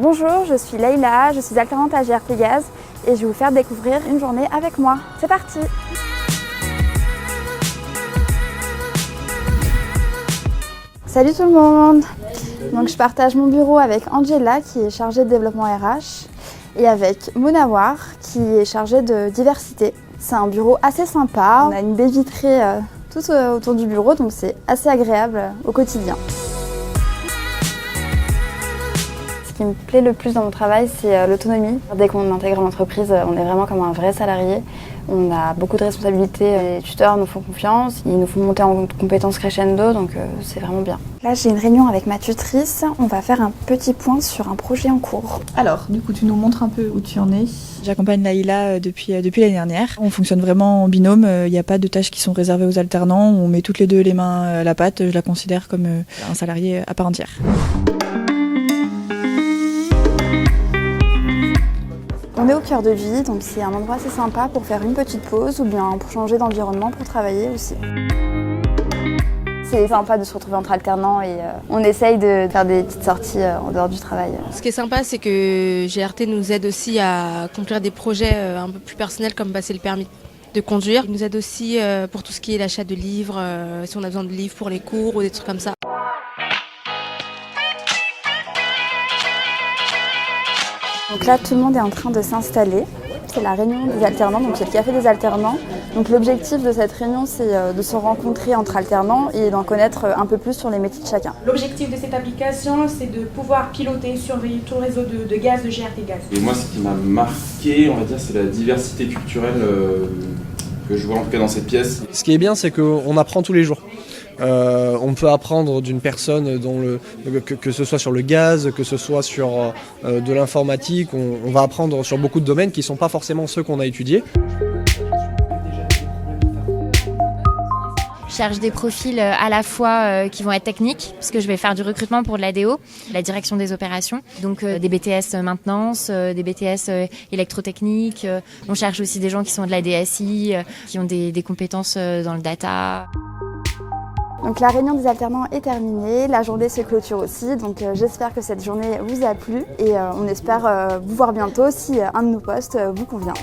Bonjour, je suis Leïla, je suis alternante à GRT Gaz et je vais vous faire découvrir une journée avec moi. C'est parti! Salut tout le monde! Donc je partage mon bureau avec Angela qui est chargée de développement RH et avec Monawar qui est chargée de diversité. C'est un bureau assez sympa, on a une baie vitrée tout autour du bureau donc c'est assez agréable au quotidien. Ce qui me plaît le plus dans mon travail, c'est l'autonomie. Dès qu'on intègre l'entreprise, on est vraiment comme un vrai salarié. On a beaucoup de responsabilités. Les tuteurs nous font confiance, ils nous font monter en compétences crescendo, donc c'est vraiment bien. Là, j'ai une réunion avec ma tutrice. On va faire un petit point sur un projet en cours. Alors, du coup, tu nous montres un peu où tu en es. J'accompagne Leïla depuis l'année dernière. On fonctionne vraiment en binôme. Il n'y a pas de tâches qui sont réservées aux alternants. On met toutes les deux les mains à la pâte. Je la considère comme un salarié à part entière. On est au cœur de vie, donc c'est un endroit assez sympa pour faire une petite pause ou bien pour changer d'environnement pour travailler aussi. C'est sympa de se retrouver entre alternants et on essaye de faire des petites sorties en dehors du travail. Ce qui est sympa, c'est que GRT nous aide aussi à accomplir des projets un peu plus personnels comme passer le permis de conduire. Il nous aide aussi pour tout ce qui est l'achat de livres, si on a besoin de livres pour les cours ou des trucs comme ça. Donc là, tout le monde est en train de s'installer. C'est la réunion des alternants, donc c'est le café des alternants. Donc l'objectif de cette réunion, c'est de se rencontrer entre alternants et d'en connaître un peu plus sur les métiers de chacun. L'objectif de cette application, c'est de pouvoir piloter, surveiller tout le réseau de gaz de GRT Gaz. Et moi, ce qui m'a marqué, on va dire, c'est la diversité culturelle que je vois en tout cas dans cette pièce. Ce qui est bien, c'est qu'on apprend tous les jours. On peut apprendre d'une personne que ce soit sur le gaz, que ce soit sur de l'informatique. On va apprendre sur beaucoup de domaines qui ne sont pas forcément ceux qu'on a étudiés. Je cherche des profils à la fois qui vont être techniques, puisque je vais faire du recrutement pour de l'ADO, la direction des opérations. Donc des BTS maintenance, des BTS électrotechnique. On cherche aussi des gens qui sont de la DSI, qui ont des compétences dans le data. Donc la réunion des alternants est terminée, la journée se clôture aussi, donc j'espère que cette journée vous a plu et on espère vous voir bientôt si un de nos postes vous convient.